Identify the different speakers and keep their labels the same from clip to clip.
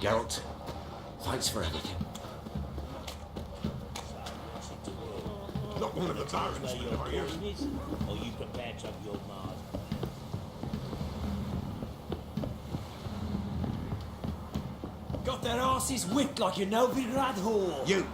Speaker 1: Geralt, thanks for everything.
Speaker 2: Not one of the barons,
Speaker 3: Where your
Speaker 2: are you?
Speaker 3: calling is, or you prepared to have your mark?
Speaker 4: Got their asses whipped like a Novigrad whore.
Speaker 1: You!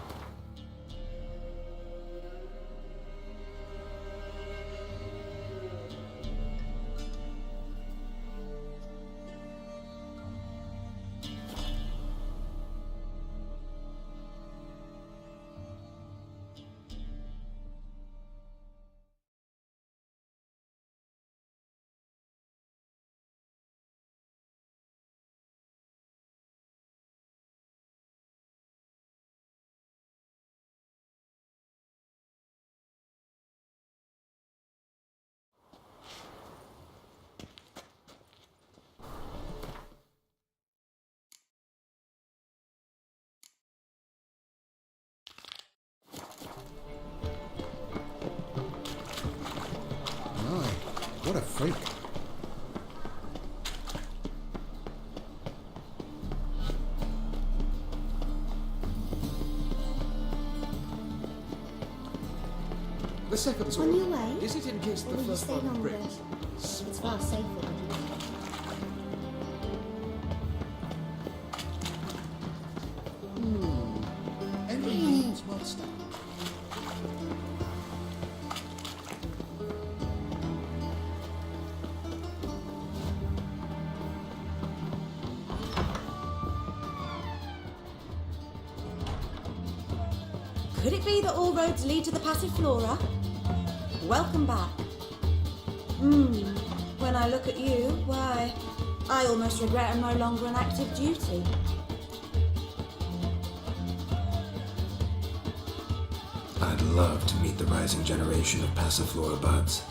Speaker 5: My, what a freak.
Speaker 1: The second
Speaker 6: On
Speaker 1: sword.
Speaker 6: your way?
Speaker 1: Is it in case
Speaker 6: Or
Speaker 1: the
Speaker 6: will you
Speaker 1: first
Speaker 6: stay
Speaker 1: one
Speaker 6: longer?
Speaker 1: breaks?
Speaker 6: It's far safer with you.
Speaker 5: Everything's monster.
Speaker 7: Could it be that all roads lead to the Passiflora? Welcome back. When I look at you, why, I almost regret I'm no longer on active duty.
Speaker 8: I'd love to meet the rising generation of Passiflora buds.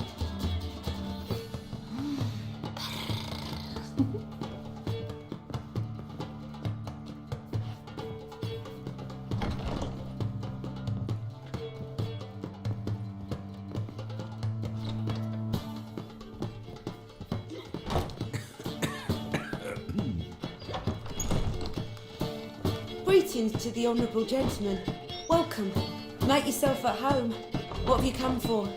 Speaker 7: Greetings to the honourable gentleman. Welcome. Make yourself at home. What have you come for?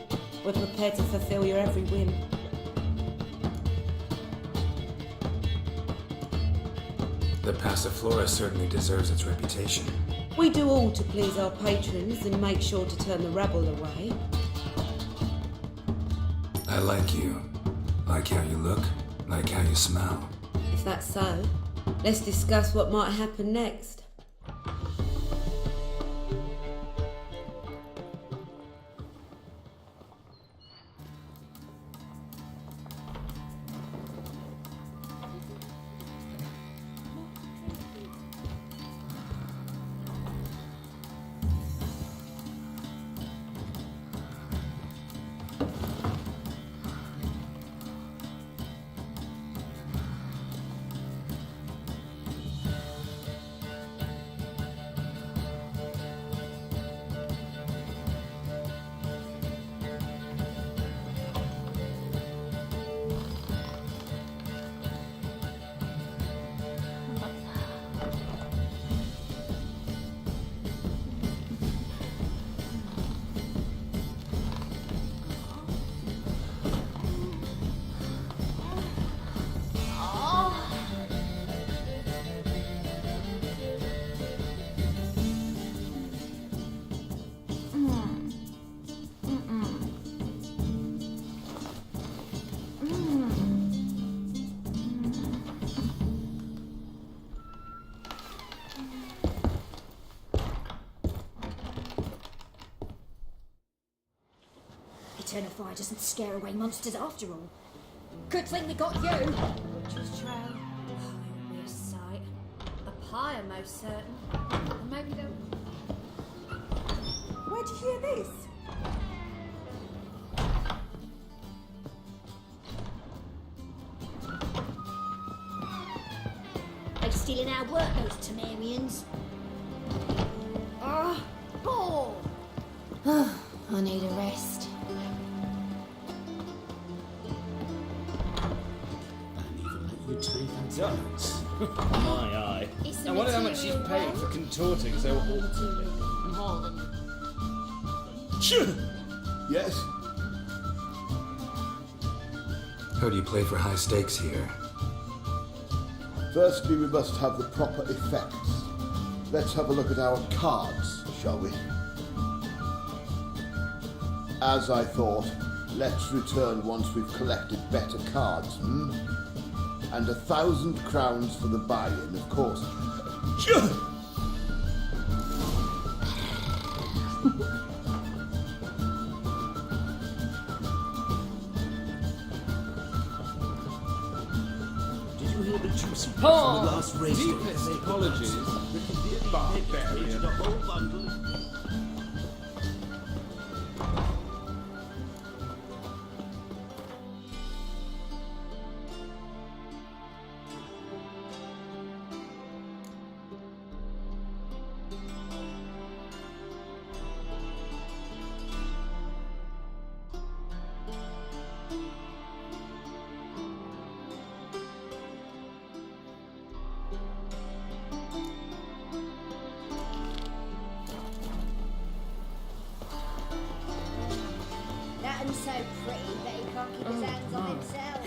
Speaker 7: We're prepared to fulfil your every whim.
Speaker 8: The Passiflora certainly deserves its reputation.
Speaker 7: We do all to please our patrons and make sure to turn the rabble away.
Speaker 8: I like you. Like how you look. Like how you smell.
Speaker 7: If that's so, let's discuss what might happen next.
Speaker 6: Eternify doesn't scare away monsters after all. Good thing we got you.
Speaker 9: Butcher's trail. Oh, it will be a sight. A pyre, most certain. Or maybe they'll...
Speaker 7: Where'd you hear this?
Speaker 6: They're stealing our work, those Temerians. Oh!
Speaker 9: I need a rest.
Speaker 4: does.
Speaker 3: My eye.
Speaker 9: Is the
Speaker 4: I wonder how much she's
Speaker 9: material
Speaker 4: paid
Speaker 9: well?
Speaker 4: for contorting so haughtily.
Speaker 2: More than...
Speaker 5: Yes?
Speaker 8: How do you play for high stakes here?
Speaker 5: Firstly, we must have the proper effects. Let's have a look at our cards, shall we? As I thought, let's return once we've collected better cards, hmm? And 1,000 crowns for the buy-in, of course.
Speaker 3: Did you hear the juicy bit
Speaker 4: Paul,
Speaker 3: from the last race?
Speaker 4: deepest apologies.
Speaker 3: Barbarian. The whole bundle.
Speaker 6: That one's so pretty that he can't keep his hands on himself.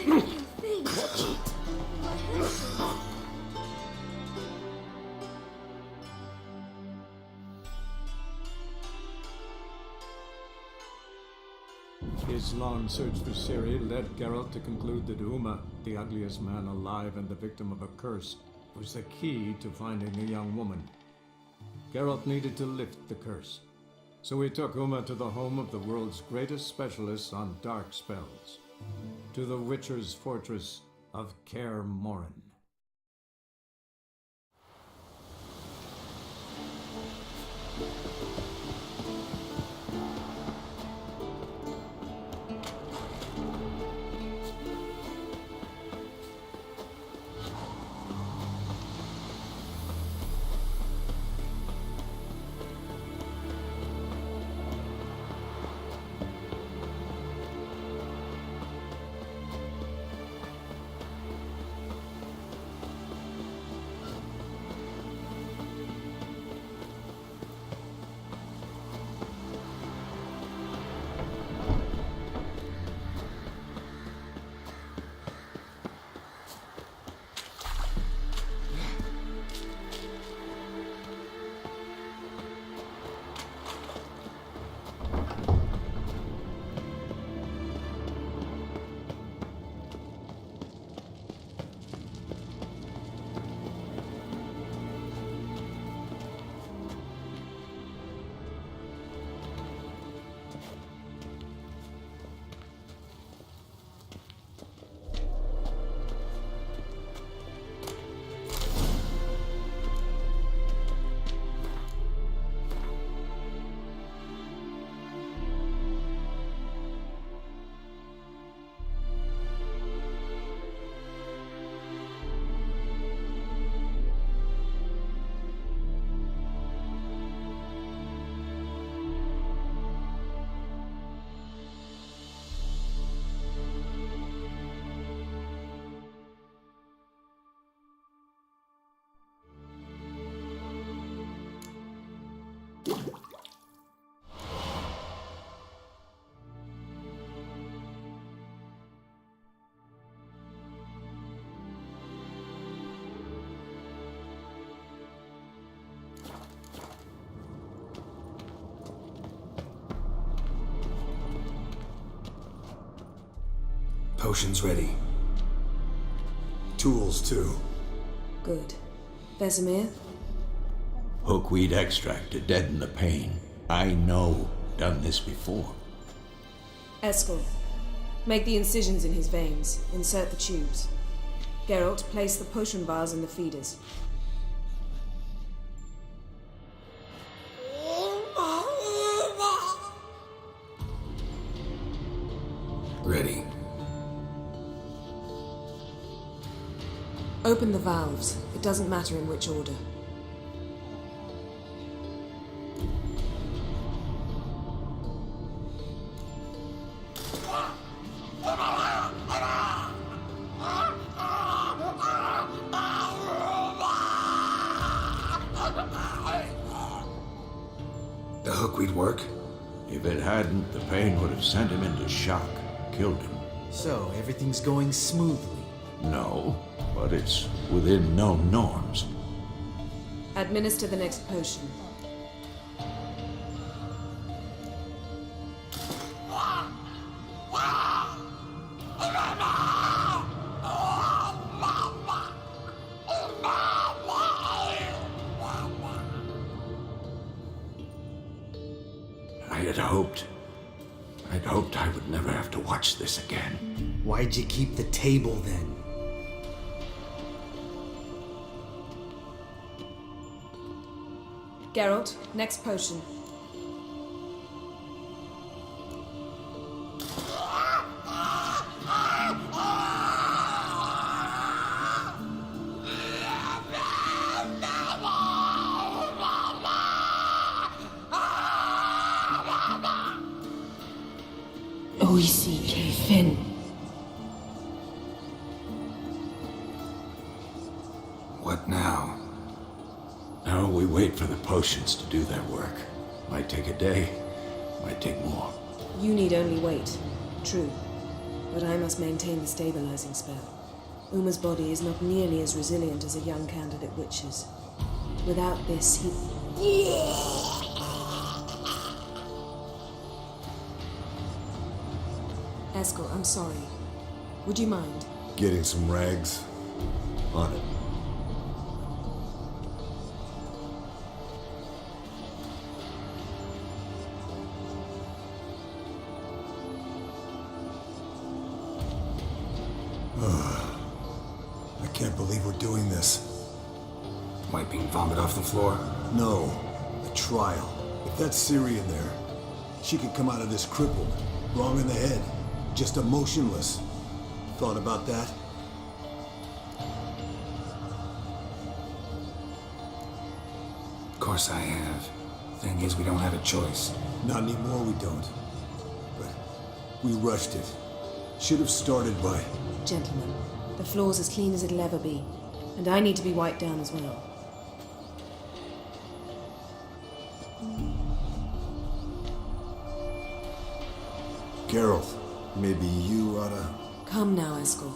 Speaker 10: His long search for Ciri led Geralt to conclude that Uma, the ugliest man alive and the victim of a curse, was the key to finding the young woman. Geralt needed to lift the curse, so he took Uma to the home of the world's greatest specialists on dark spells, to the Witcher's fortress of Kaer Morhen.
Speaker 8: Potions ready. Tools, too.
Speaker 7: Good. Vesemir?
Speaker 11: Hookweed extract to deaden the pain. I know. Done this before.
Speaker 7: Eskel. Make the incisions in his veins. Insert the tubes. Geralt, place the potion bars in the feeders.
Speaker 8: Ready.
Speaker 7: Open the valves. It doesn't matter in which order.
Speaker 11: work. If it hadn't, the pain would have sent him into shock, killed him.
Speaker 4: So, everything's going smoothly.
Speaker 11: No, but it's within known norms.
Speaker 7: Administer the next potion.
Speaker 11: I'd hoped I would never have to watch this again.
Speaker 4: Why'd you keep the table then?
Speaker 7: Geralt, next potion. Oisi Finn.
Speaker 8: What now?
Speaker 11: Now we wait for the potions to do their work. Might take a day, might take more.
Speaker 7: You need only wait. True. But I must maintain the stabilizing spell. Uma's body is not nearly as resilient as a young candidate witch's. Without this, he... Eskel, I'm sorry. Would you mind?
Speaker 2: Getting some rags? On it. I can't believe we're doing this.
Speaker 8: Wiping vomit off the floor?
Speaker 2: No, the trial. If that's Ciri in there, she could come out of this crippled, wrong in the head, just emotionless. Thought about that?
Speaker 8: Of course I have. Thing is, we don't have a choice.
Speaker 2: Not anymore, we don't. But we rushed it. Should have started by...
Speaker 7: Gentlemen, the floor's as clean as it'll ever be. And I need to be wiped down as well.
Speaker 2: Geralt, maybe you oughta...
Speaker 7: Come now, Eskel.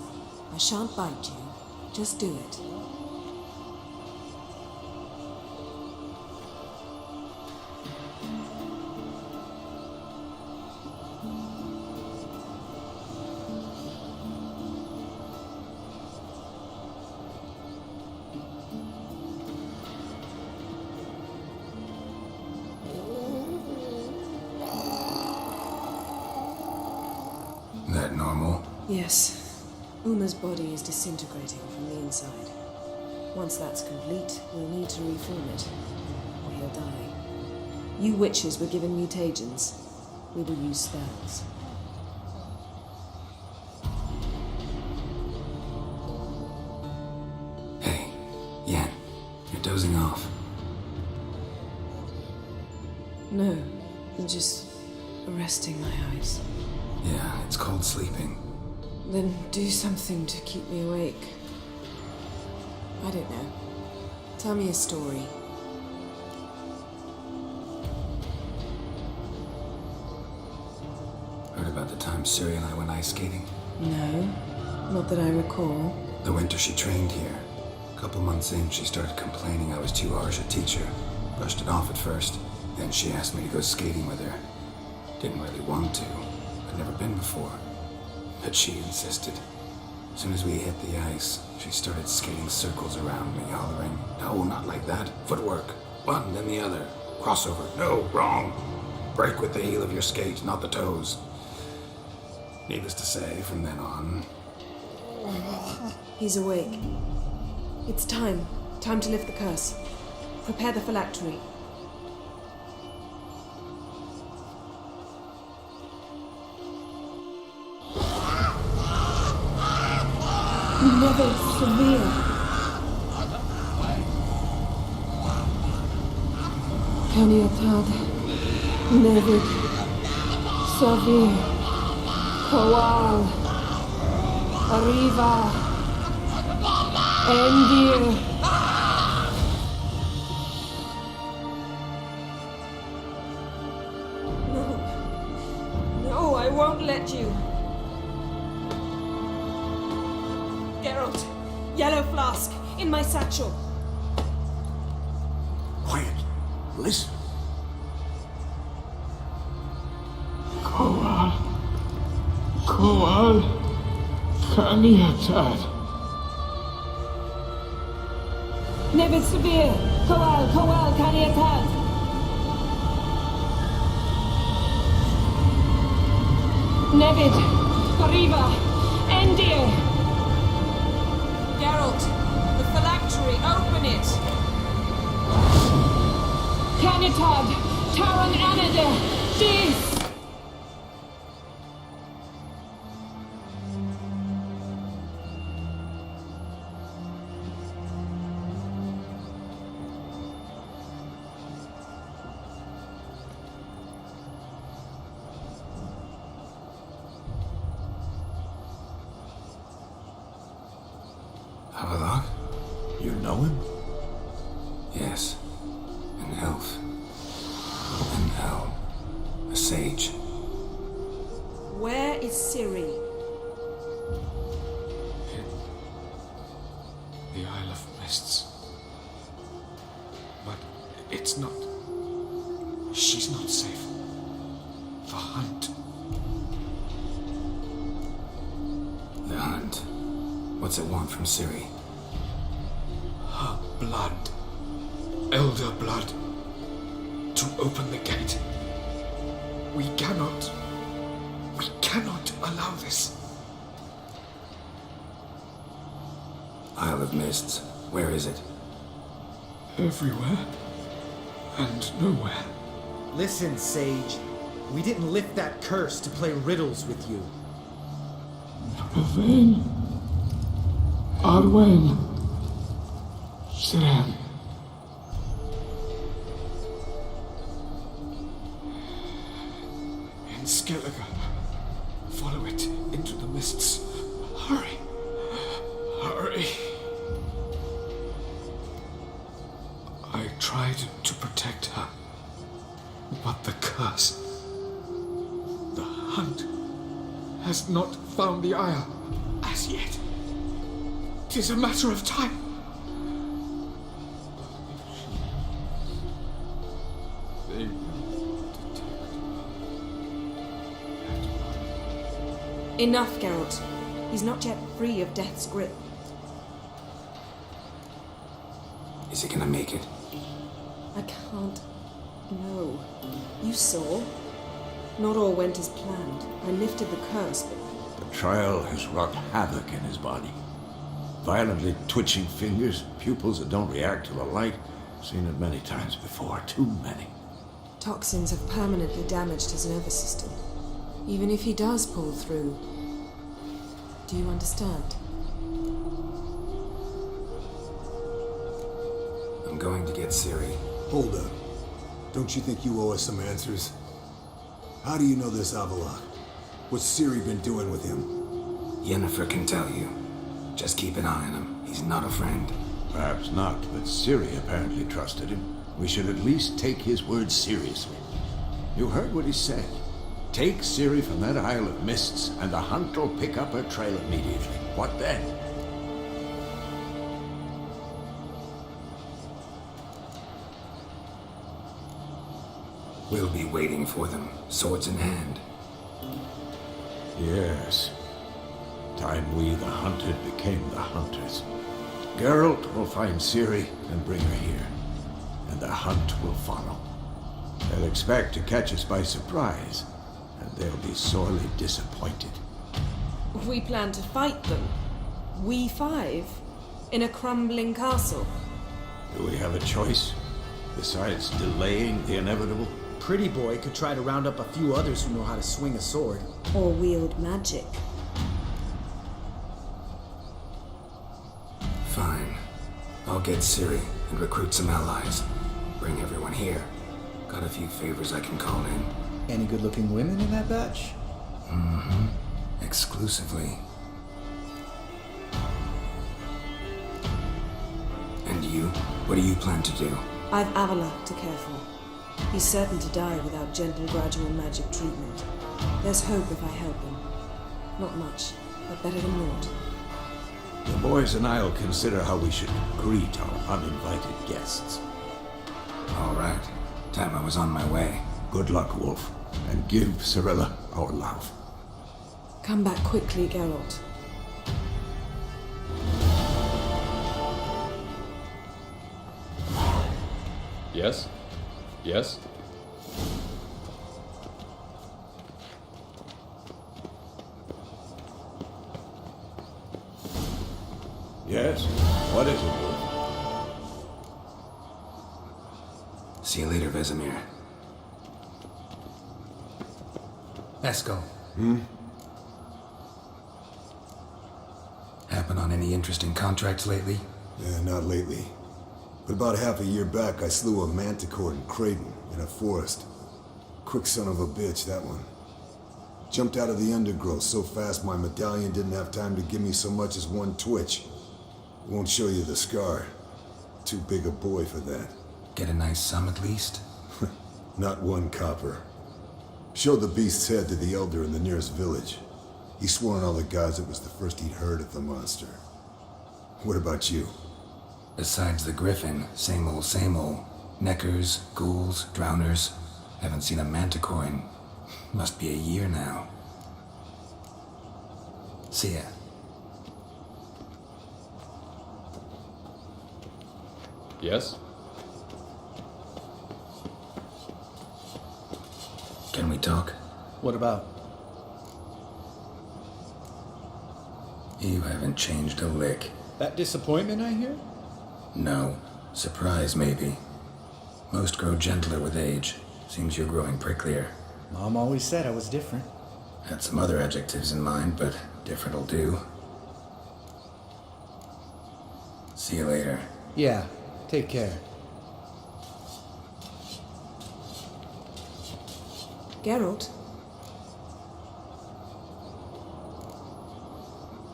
Speaker 7: I shan't bite you. Just do it.
Speaker 8: That normal?
Speaker 7: Yes. Uma's body is disintegrating from the inside. Once that's complete, we'll need to reform it, or he'll die. You witches were given mutagens. We will use spells.
Speaker 8: Hey, Yen, you're dozing off.
Speaker 7: No, just resting my eyes.
Speaker 8: Yeah, it's called sleeping.
Speaker 7: Then do something to keep me awake. I don't know. Tell me a story.
Speaker 8: Heard about the time Ciri and I went ice skating?
Speaker 7: No, not that I recall.
Speaker 8: The winter she trained here. A couple months in, she started complaining I was too harsh a teacher. Brushed it off at first. Then she asked me to go skating with her. Didn't really want to. I'd never been before. But she insisted. As soon as we hit the ice, she started skating circles around me, hollering, "No, not like that. Footwork. One, then the other. Crossover. No, wrong. Break with the heel of your skate, not the toes." Needless to say, from then on...
Speaker 7: He's awake. It's time. Time to lift the curse. Prepare the phylactery. Never severe. Caniatad. Never severe. Kowal. Arriva. Endir. won't let you. Geralt, yellow flask, in my satchel.
Speaker 1: Quiet. Listen.
Speaker 11: Koal, Kaniatad.
Speaker 7: Nevid Severe, Koal, Kaniatad. Nevid, Arriva, Endir. Geralt, the phylactery, open it. Kaniatad, Taran Anada, Dis.
Speaker 8: Havelock?
Speaker 11: You know him?
Speaker 8: Yes. An elf. An elf. A sage.
Speaker 7: Where is Ciri?
Speaker 12: The Isle of Mists. But it's not... She's not safe. The hunt.
Speaker 8: The hunt. What's it want from Ciri?
Speaker 12: Her blood. Elder blood. To open the gate. We cannot allow this.
Speaker 8: Isle of Mists. Where is it?
Speaker 12: Everywhere. And nowhere.
Speaker 4: Listen, Sage. We didn't lift that curse to play riddles with you.
Speaker 11: Yvain. Arwen. Siren.
Speaker 12: In Skellige. Follow it into the mists. Hurry. Hurry. I tried to protect her. But the curse. The hunt has not found the Isle as yet. 'Tis a matter of time. They will detect.
Speaker 7: Enough, Geralt. He's not yet free of death's grip.
Speaker 8: Is he gonna make it?
Speaker 7: I can't. No. You saw. Not all went as planned. I lifted the curse, but
Speaker 11: The trial has wrought havoc in his body. Violently twitching fingers, pupils that don't react to the light. Seen it many times before. Too many.
Speaker 7: toxins have permanently damaged his nervous system. Even if he does pull through. Do you understand?
Speaker 8: I'm going to get Ciri.
Speaker 2: Hold up. Don't you think you owe us some answers? How do you know this Avallac'h? What's Ciri been doing with him?
Speaker 8: Yennefer can tell you. Just keep an eye on him. He's not a friend.
Speaker 11: Perhaps not, but Ciri apparently trusted him. We should at least take his words seriously. You heard what he said. Take Ciri from that Isle of Mists, and the hunt will pick up her trail immediately. What then?
Speaker 8: We'll be waiting for them, swords in hand.
Speaker 11: Yes. Time we, the hunted, became the hunters. Geralt will find Ciri and bring her here, and the hunt will follow. They'll expect to catch us by surprise, and they'll be sorely disappointed.
Speaker 7: We plan to fight them. We five? In a crumbling castle?
Speaker 11: Do we have a choice? Besides delaying the inevitable?
Speaker 4: Pretty Boy could try to round up a few others who know how to swing a sword.
Speaker 7: Or wield magic.
Speaker 8: Fine. I'll get Ciri and recruit some allies. Bring everyone here. Got a few favors I can call in.
Speaker 4: Any good-looking women in that batch?
Speaker 8: Mm-hmm. Exclusively. And you? What do you plan to do?
Speaker 7: I've Avallac'h to care for. He's certain to die without gentle, gradual magic treatment. There's hope if I help them. Not much, but better than naught.
Speaker 11: The boys and I'll consider how we should greet our uninvited guests.
Speaker 8: All right. Time I was on my way.
Speaker 11: Good luck, Wolf, and give Cirilla our love.
Speaker 7: Come back quickly, Geralt.
Speaker 13: Yes? Yes?
Speaker 11: Yes? What is it, Wolf?
Speaker 8: See you later, Vesemir. Esco. Happen on any interesting contracts lately?
Speaker 2: Yeah, not lately. But about half a year back, I slew a manticore in Creighton, in a forest. Quick son of a bitch, that one. Jumped out of the undergrowth so fast my medallion didn't have time to give me so much as one twitch. Won't show you the scar. Too big a boy for that.
Speaker 8: Get a nice sum at least?
Speaker 2: Not one copper. Showed the beast's head to the elder in the nearest village. He swore on all the gods it was the first he'd heard of the monster. What about you?
Speaker 8: Besides the griffin, same old, same old. Neckers, ghouls, drowners. Haven't seen a manticore in... must be a year now. See ya.
Speaker 13: Yes?
Speaker 8: Can we talk?
Speaker 13: What about?
Speaker 8: You haven't changed a lick.
Speaker 13: That disappointment I hear?
Speaker 8: No. Surprise, maybe. Most grow gentler with age. Seems you're growing pricklier.
Speaker 13: Mom always said I was different.
Speaker 8: Had some other adjectives in mind, but different'll do. See you later.
Speaker 13: Yeah, take care.
Speaker 7: Geralt?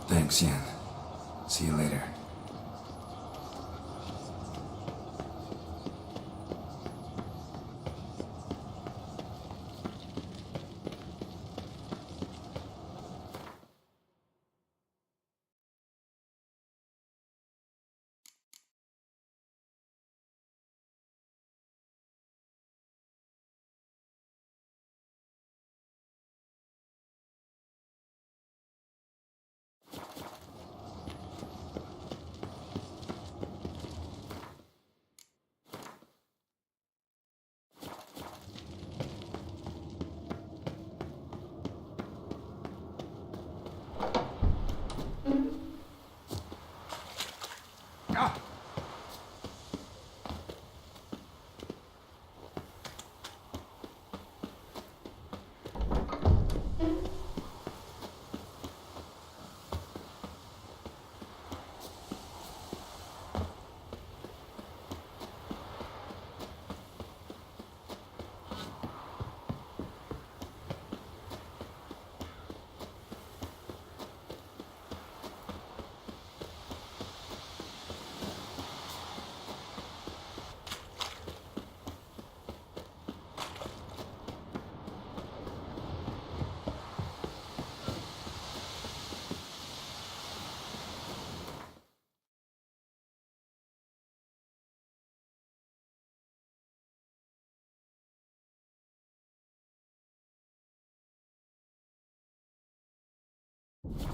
Speaker 8: Thanks, Yen. See you later.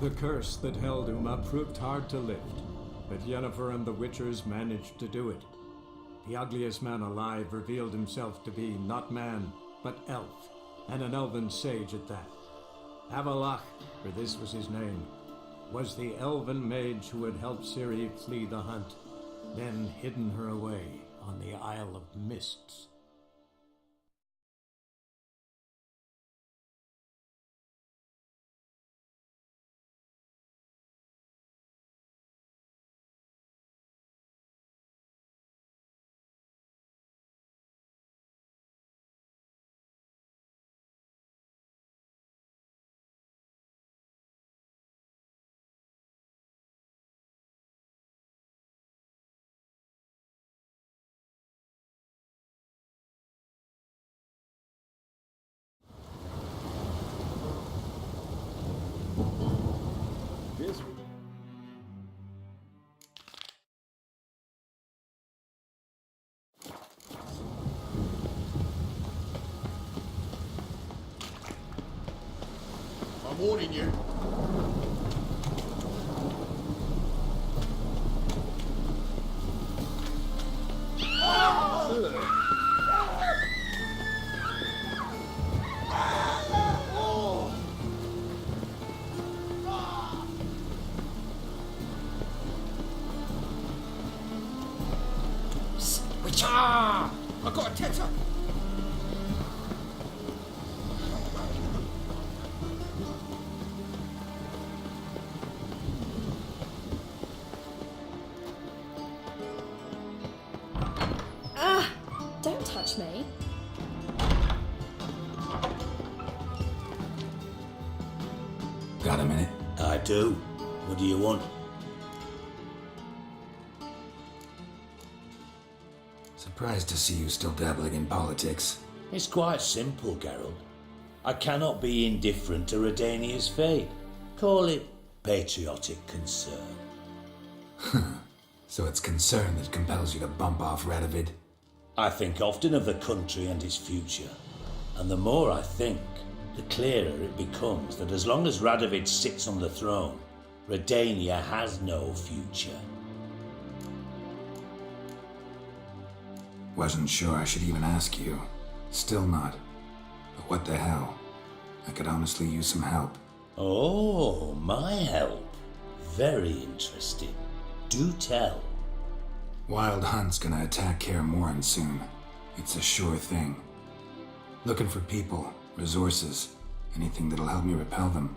Speaker 10: The curse that held Uma proved hard to lift, but Yennefer and the Witchers managed to do it. The ugliest man alive revealed himself to be not man, but elf, and an elven sage at that. Avalach, for this was his name, was the elven mage who had helped Ciri flee the hunt, then hidden her away on the Isle of Mists.
Speaker 5: I'm warning you.
Speaker 3: I got a tetter.
Speaker 6: Don't touch me.
Speaker 8: Got a minute?
Speaker 3: I do. What do you want?
Speaker 8: Surprised to see you still dabbling in politics.
Speaker 3: It's quite simple, Geralt. I cannot be indifferent to Redania's fate. Call it patriotic concern.
Speaker 8: So it's concern that compels you to bump off Radovid?
Speaker 3: I think often of the country and its future. And the more I think, the clearer it becomes that as long as Radovid sits on the throne, Redania has no future.
Speaker 8: Wasn't sure I should even ask you. Still not. But what the hell? I could honestly use some help.
Speaker 3: Oh, my help. Very interesting. Do tell.
Speaker 8: Wild Hunt's gonna attack Kaer Morhen soon. It's a sure thing. Looking for people, resources, anything that'll help me repel them.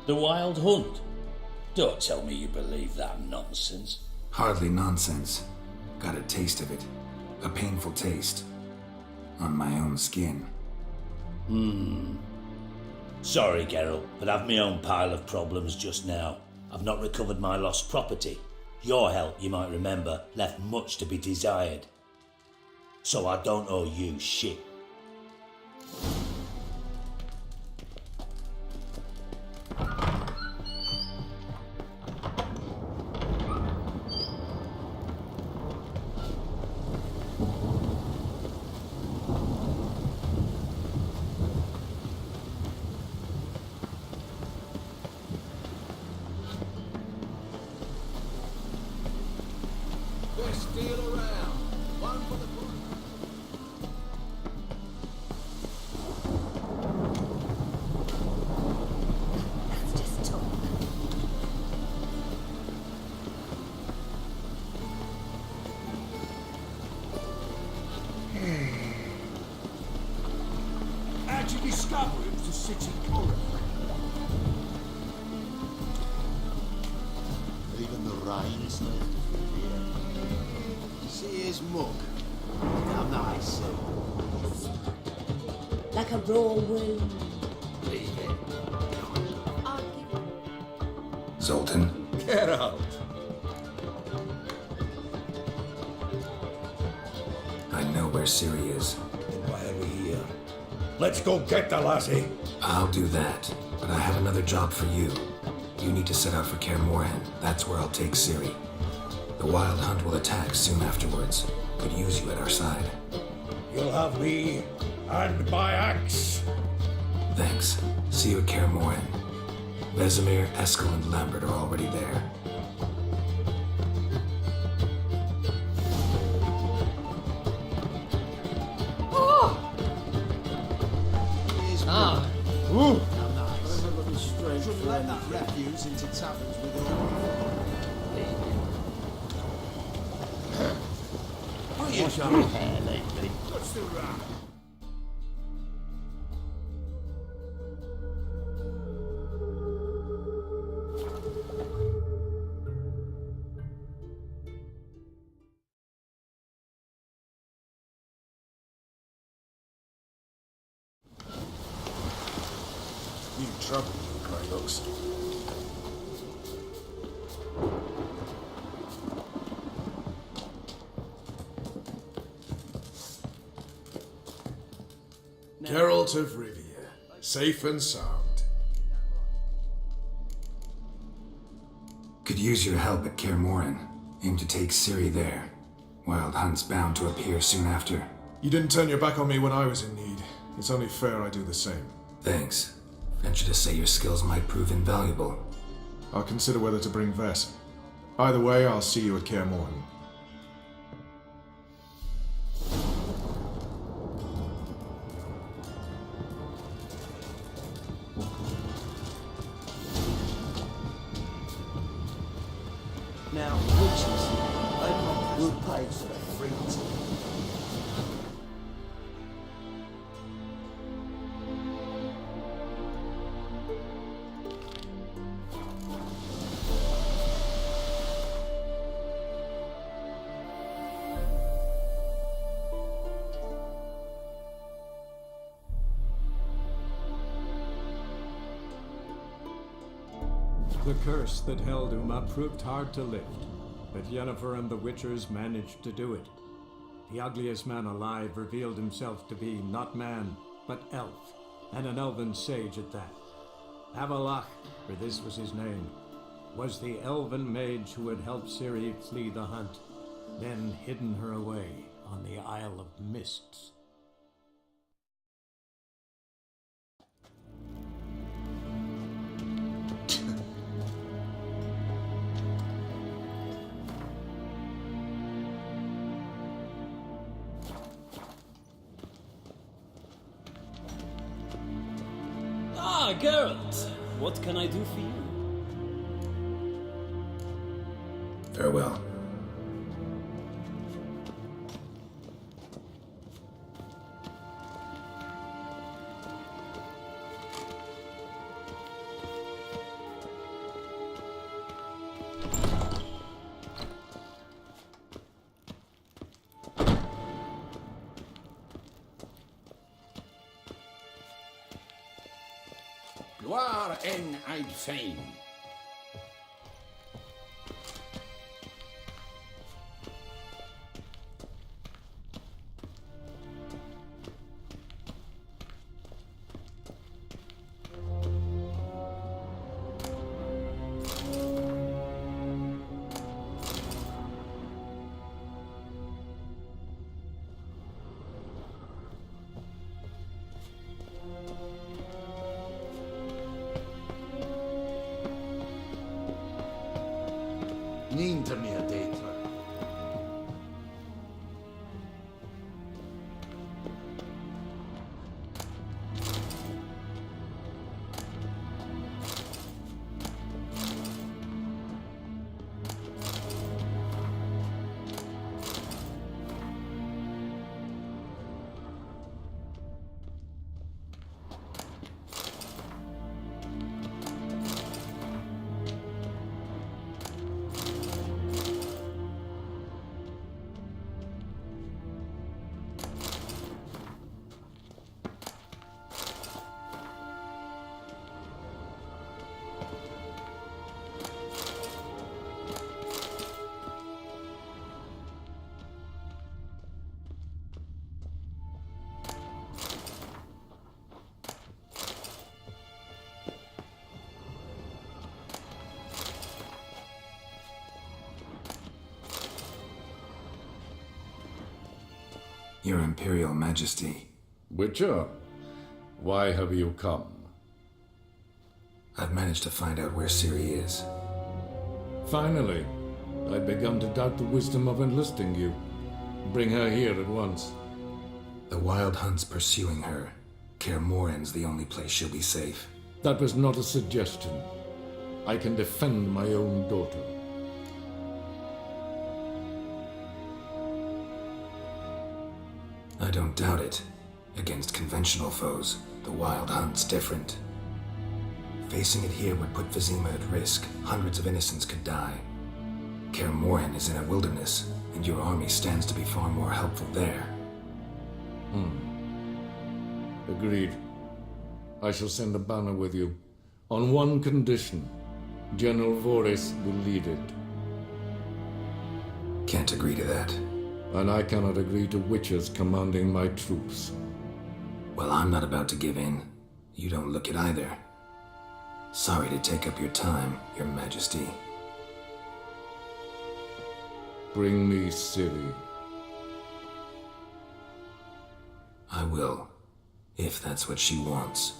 Speaker 3: The Wild Hunt? Don't tell me you believe that nonsense.
Speaker 8: Hardly nonsense. Got a taste of it. A painful taste. On my own skin.
Speaker 3: Sorry, Geralt, but I've my own pile of problems just now. I've not recovered my lost property. Your help, you might remember, left much to be desired. So I don't owe you shit.
Speaker 11: Best deal around. One for the
Speaker 6: That's just talk.
Speaker 4: How'd you discover it was a city colony?
Speaker 5: Even the rain is left here. See his mug. How nice.
Speaker 6: Like a raw wound.
Speaker 11: leave it.
Speaker 9: I'll give you.
Speaker 8: Zoltan?
Speaker 11: Get out.
Speaker 8: I know where Ciri is.
Speaker 11: Why are we here? Let's go get the lassie.
Speaker 8: I'll do that, but I have another job for you. You need to set out for Kaer Morhen. That's where I'll take Ciri. The Wild Hunt will attack soon afterwards. Could use you at our side.
Speaker 11: You'll have me and my axe.
Speaker 8: Thanks. See you at Kaer Morhen. Vesemir, Eskel, and Lambert are already there.
Speaker 4: Shouldn't let that refuse into taverns with all.
Speaker 11: What's your hair lately?
Speaker 4: What's the rat?
Speaker 11: You trouble, Kratos.
Speaker 14: Geralt of Rivia, safe and sound.
Speaker 8: Could use your help at Kaer Morhen. Aim to take Ciri there. Wild Hunt's bound to appear soon after.
Speaker 14: You didn't turn your back on me when I was in need. It's only fair I do the same.
Speaker 8: Thanks. Venture to say your skills might prove invaluable.
Speaker 14: I'll consider whether to bring Vess. Either way, I'll see you at Kaer Morhen.
Speaker 1: Now, witches, they want good pay for their freaks.
Speaker 10: The curse that held Uma proved hard to lift, but Yennefer and the Witchers managed to do it. The ugliest man alive revealed himself to be not man, but elf, and an elven sage at that. Avalach, for this was his name, was the elven mage who had helped Ciri flee the hunt, then hidden her away on the Isle of Mists.
Speaker 4: Ah, Geralt! What can I do for you?
Speaker 8: Farewell.
Speaker 11: Gloire en Eid Fame.
Speaker 1: Niente meer dentro.
Speaker 8: Your Imperial Majesty.
Speaker 11: Witcher, why have you come?
Speaker 8: I've managed to find out where Ciri is.
Speaker 11: Finally, I'd begun to doubt the wisdom of enlisting you. Bring her here at once.
Speaker 8: The Wild Hunt's pursuing her. Kaer Morhen's the only place she'll be safe.
Speaker 11: That was not a suggestion. I can defend my own daughter.
Speaker 8: I don't doubt it. Against conventional foes, the Wild Hunt's different. Facing it here would put Vizima at risk. Hundreds of innocents could die. Kaer Morhen is in a wilderness, and your army stands to be far more helpful there.
Speaker 11: Agreed. I shall send a banner with you. On one condition. General Voris will lead it.
Speaker 8: Can't agree to that.
Speaker 11: And I cannot agree to witches commanding my troops.
Speaker 8: Well, I'm not about to give in. You don't look it either. Sorry to take up your time, Your Majesty.
Speaker 11: Bring me Ciri.
Speaker 8: I will, if that's what she wants.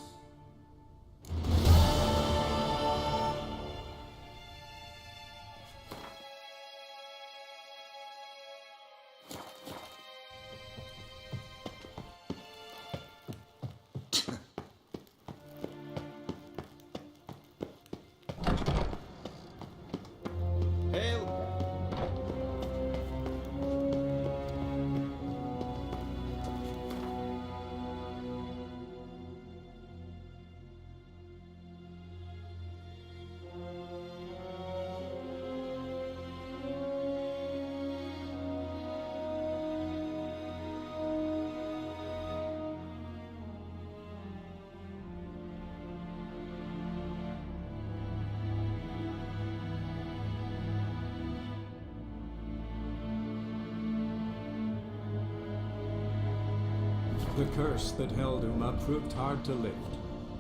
Speaker 10: The curse that held Uma proved hard to lift,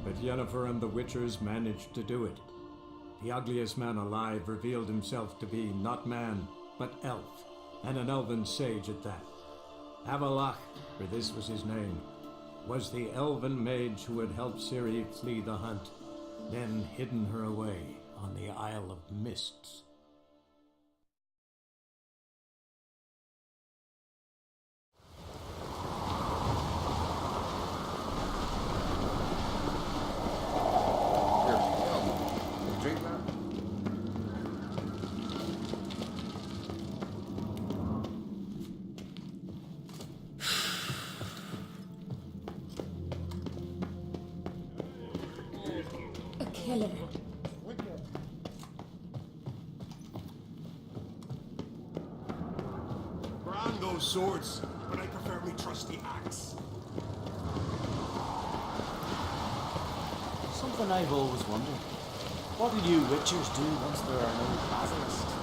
Speaker 10: but Yennefer and the Witchers managed to do it. The ugliest man alive revealed himself to be not man, but elf, and an elven sage at that. Avalach, for this was his name, was the elven mage who had helped Ciri flee the hunt, then hidden her away on the Isle of Mists.
Speaker 6: A killer.
Speaker 15: Brand those swords, but I prefer me trusty axe.
Speaker 1: Something I've always wondered. What do you witchers do once there are no basilisks?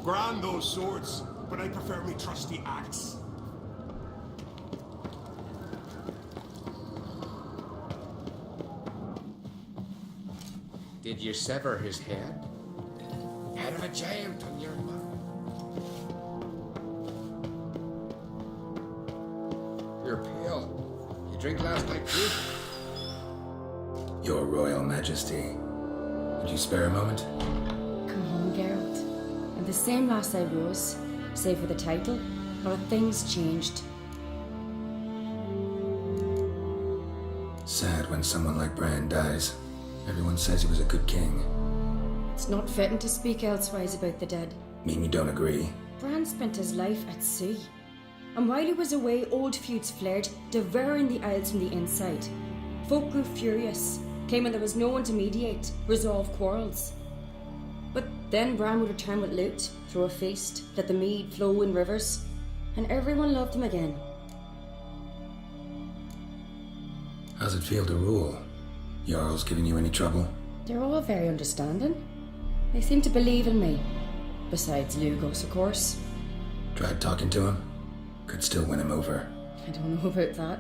Speaker 15: Brand those swords, but I prefer me trusty axe.
Speaker 16: Did you sever his head? Head of a giant on your mouth. You're pale. You drink last night too?
Speaker 8: Your Royal Majesty. Would you spare a moment?
Speaker 17: Come home, Geralt. I'm the same lass I was, save for the title. A lot of things changed.
Speaker 8: Sad when someone like Bran dies. Everyone says he was a good king.
Speaker 17: It's not fitting to speak elsewise about the dead.
Speaker 8: Mean you don't agree?
Speaker 17: Bran spent his life at sea. And while he was away, old feuds flared, devouring the Isles from the inside. Folk grew furious, claiming there was no one to mediate, resolve quarrels. But then Bran would return with loot, throw a feast, let the mead flow in rivers, and everyone loved him again.
Speaker 8: How's it feel to rule? Jarl's giving you any trouble?
Speaker 17: They're all very understanding. They seem to believe in me. Besides Lugos, of course.
Speaker 8: Tried talking to him? Could still win him over.
Speaker 17: I don't know about that.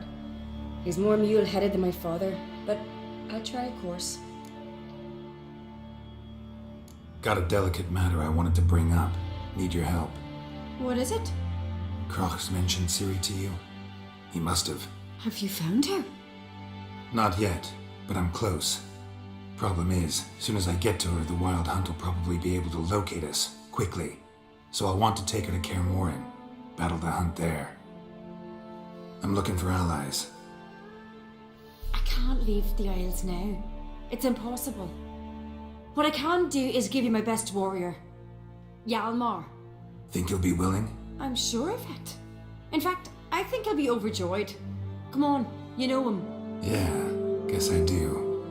Speaker 17: He's more mule-headed than my father, but I'll try, of course.
Speaker 8: Got a delicate matter I wanted to bring up. Need your help.
Speaker 17: What is it?
Speaker 8: Crach's mentioned Ciri to you? He must have.
Speaker 17: Have you found her?
Speaker 8: Not yet, but I'm close. Problem is, as soon as I get to her, the Wild Hunt will probably be able to locate us, quickly. So I'll want to take her to Kaer Morhen, battle the hunt there. I'm looking for allies.
Speaker 17: I can't leave the Isles now. It's impossible. What I can do is give you my best warrior, Hjalmar.
Speaker 8: Think you'll be willing?
Speaker 17: I'm sure of it. In fact, I think he'll be overjoyed. Come on, you know him.
Speaker 8: Yeah, guess I do.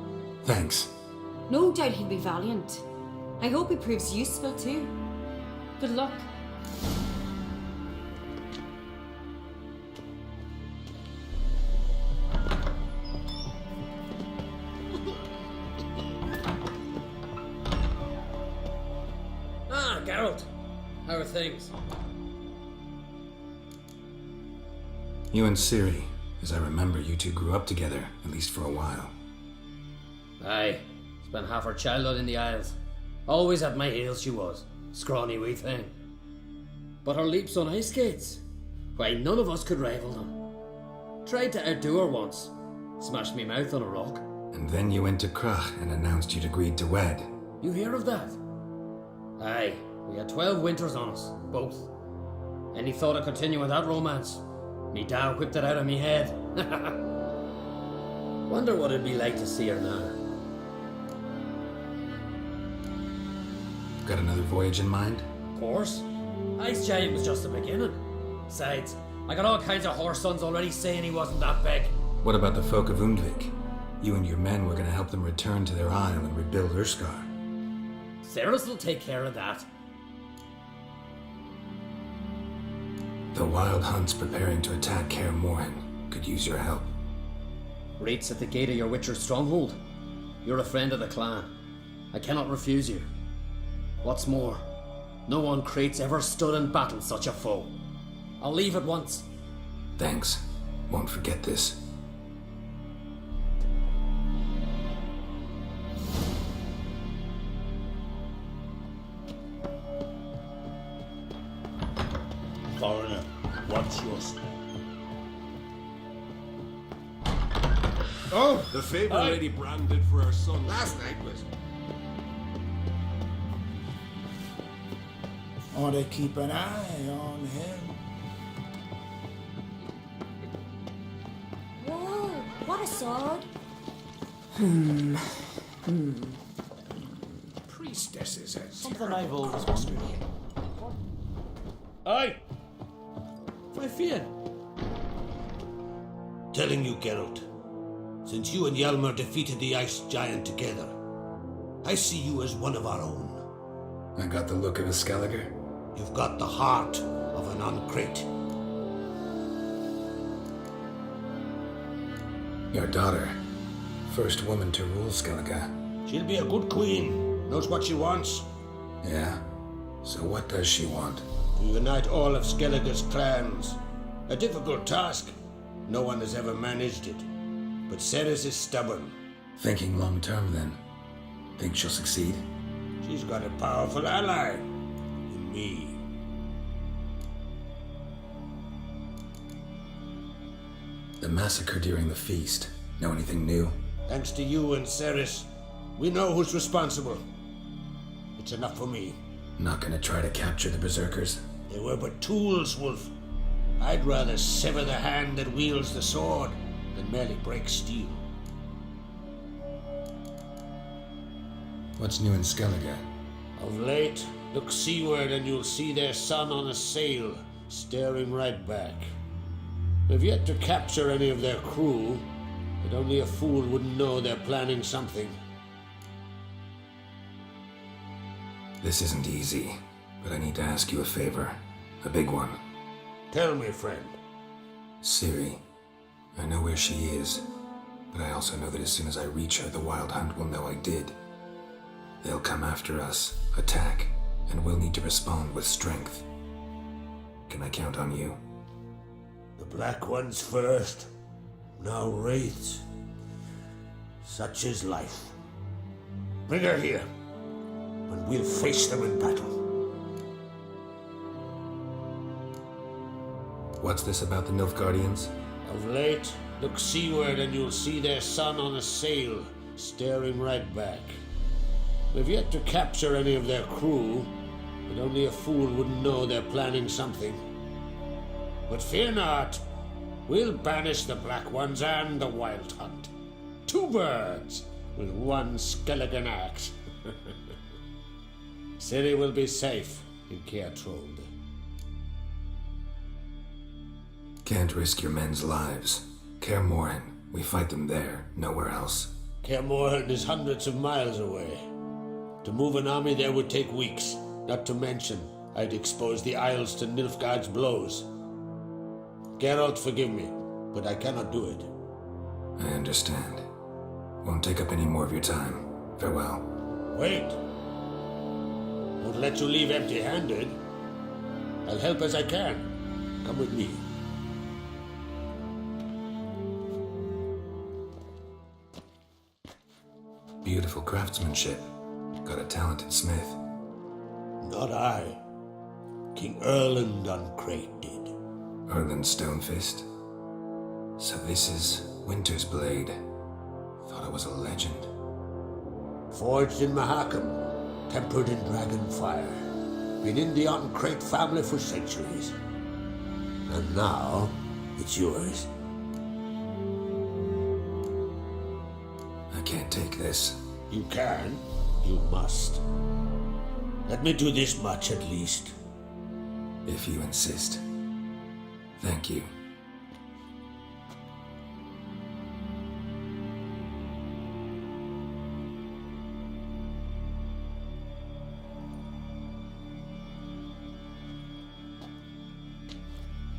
Speaker 8: Thanks.
Speaker 17: No doubt he'll be valiant. I hope he proves useful too. Good luck.
Speaker 18: Ah, Geralt. How are things?
Speaker 8: You and Ciri. As I remember, you two grew up together, at least for a while.
Speaker 18: Aye. Spent half her childhood in the Isles. Always at my heels she was. Scrawny wee thing. But her leaps on ice skates? Why, none of us could rival them. Tried to outdo her once. Smashed me mouth on a rock.
Speaker 8: And then you went to Crach and announced you'd agreed to wed.
Speaker 18: You hear of that? Aye. We had 12 winters on us. Both. Any thought of continuing that romance? Me dad whipped it out of me head. Wonder what it'd be like to see her now.
Speaker 8: Got another voyage in mind?
Speaker 18: Of course. Ice Giant was just the beginning. Besides, I got all kinds of horse sons already saying he wasn't that big.
Speaker 8: What about the folk of Undvik? You and your men were going to help them return to their isle and rebuild Urskar.
Speaker 18: Ceres will take care of that.
Speaker 8: The Wild Hunt's preparing to attack Kaer Morhen. Could use your help.
Speaker 18: Rates at the gate of your Witcher's stronghold. You're a friend of the clan. I cannot refuse you. What's more, no one Crate's ever stood and battled such a foe. I'll leave at once.
Speaker 8: Thanks. Won't forget this.
Speaker 3: Coroner, what's your step?
Speaker 15: Oh, the favor Lady Brand did for her son.
Speaker 16: Last night was.
Speaker 19: Ought to keep an eye on him.
Speaker 6: Whoa, what a sword.
Speaker 16: Priestesses and
Speaker 4: Something I've always wondered.
Speaker 3: Aye!
Speaker 4: My fear.
Speaker 3: Telling you, Geralt. Since you and Hjalmar defeated the Ice Giant together, I see you as one of our own.
Speaker 8: I got the look of a Skelliger.
Speaker 3: You've got the heart of an Uncrate.
Speaker 8: Your daughter. First woman to rule Skellige.
Speaker 3: She'll be a good queen. Knows what she wants.
Speaker 8: Yeah? So what does she want?
Speaker 3: To unite all of Skellige's clans. A difficult task. No one has ever managed it. But Ceres is stubborn.
Speaker 8: Thinking long term, then. Think she'll succeed?
Speaker 3: She's got a powerful ally. In me.
Speaker 8: The massacre during the feast. Know anything new?
Speaker 3: Thanks to you and Ceres, we know who's responsible. It's enough for me.
Speaker 8: Not gonna try to capture the Berserkers?
Speaker 3: They were but tools, Wolf. I'd rather sever the hand that wields the sword than merely break steel.
Speaker 8: What's new in Skellige?
Speaker 3: Of late, look seaward and you'll see their sun on a sail, staring right back. We've yet to capture any of their crew, but only a fool wouldn't know they're planning something.
Speaker 8: This isn't easy, but I need to ask you a favor. A big one.
Speaker 3: Tell me, friend.
Speaker 8: Ciri. I know where she is, but I also know that as soon as I reach her, the Wild Hunt will know I did. They'll come after us, attack, and we'll need to respond with strength. Can I count on you?
Speaker 3: The Black Ones first, now Wraiths. Such is life. Bring her here, and we'll face them in battle.
Speaker 8: What's this about the Nilfgaardians?
Speaker 3: Of late, look seaward and you'll see their sun on a sail, staring right back. We've yet to capture any of their crew, but only a fool wouldn't know they're planning something. But fear not, we'll banish the Black Ones and the Wild Hunt. 2 birds with 1 Skelligen axe. Ciri will be safe in Caer Trode.
Speaker 8: Can't risk your men's lives. Kaer Morhen. We fight them there, nowhere else.
Speaker 3: Kaer Morhen is hundreds of miles away. To move an army there would take weeks, not to mention I'd expose the Isles to Nilfgaard's blows. Geralt, forgive me, but I cannot do it.
Speaker 8: I understand. Won't take up any more of your time. Farewell.
Speaker 3: Wait. Won't let you leave empty-handed. I'll help as I can. Come with me.
Speaker 8: Beautiful craftsmanship. Got a talented smith.
Speaker 3: Not I. King Erland Uncrate did.
Speaker 8: Erland Stonefist. So this is Winter's Blade. Thought it was a legend.
Speaker 3: Forged in Mahakam, tempered in dragon fire. Been in the Uncrate family for centuries. And now, it's yours.
Speaker 8: I can't take this.
Speaker 3: You can. You must. Let me do this much at least.
Speaker 8: If you insist. Thank you.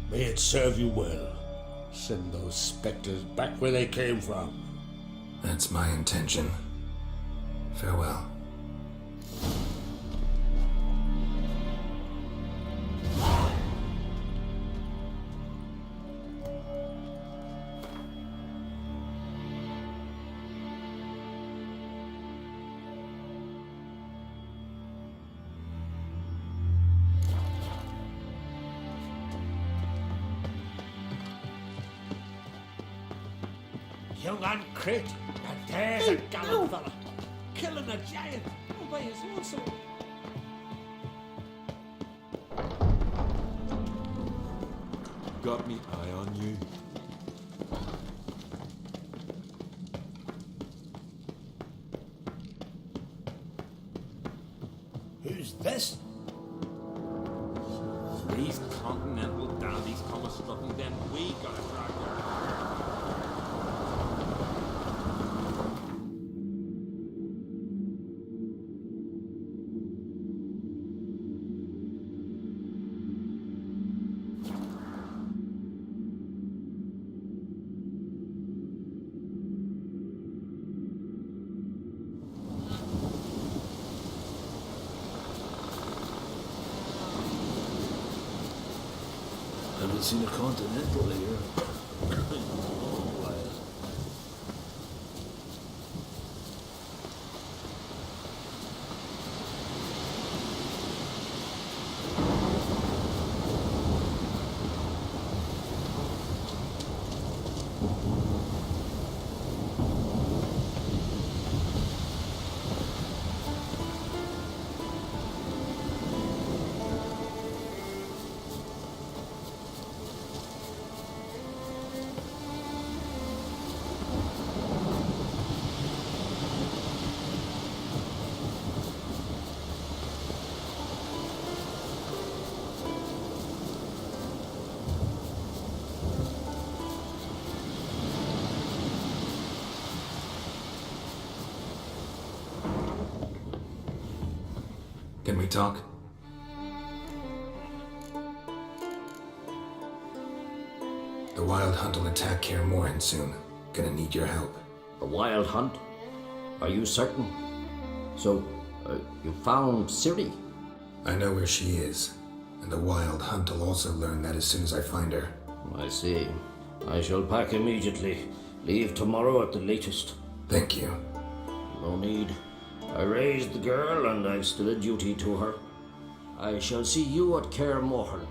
Speaker 3: May it serve you well,
Speaker 11: Send those specters back where they came from.
Speaker 8: That's my intention. Farewell.
Speaker 11: Young and Crit, and there's a gallant fella. Killing a giant all by his lonesome.
Speaker 14: Got me eye on you.
Speaker 11: Who's this?
Speaker 20: These continental dandies come a strutting, then we gotta drag their...
Speaker 3: Haven't seen a continental here.
Speaker 8: Can we talk? The Wild Hunt will attack Kaer Morhen soon. Gonna need your help.
Speaker 18: A wild hunt? Are you certain? So, you found Ciri?
Speaker 8: I know where she is, and the Wild Hunt will also learn that as soon as I find her.
Speaker 18: I see. I shall pack immediately. Leave tomorrow at the latest.
Speaker 8: Thank you.
Speaker 18: No need. I raised the girl, and I've still a duty to her. I shall see you at Kaer Morhen.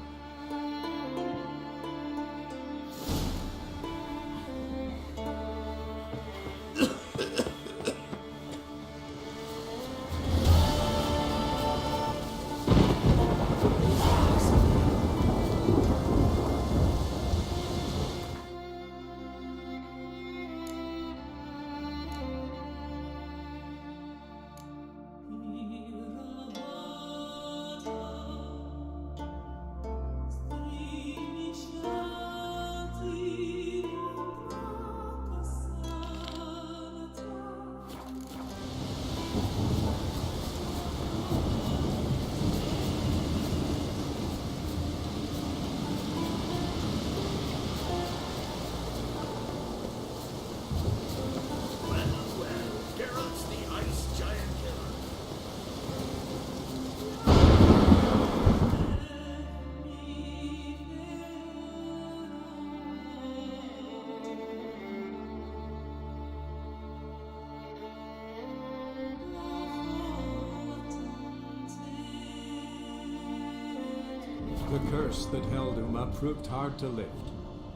Speaker 10: The curse that held Uma proved hard to lift,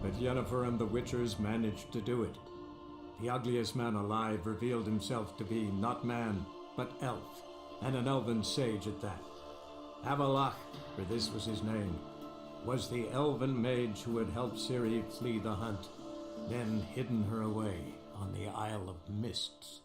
Speaker 10: but Yennefer and the Witchers managed to do it. The ugliest man alive revealed himself to be not man, but elf, and an elven sage at that. Avalach, for this was his name, was the elven mage who had helped Ciri flee the hunt, then hidden her away on the Isle of Mists.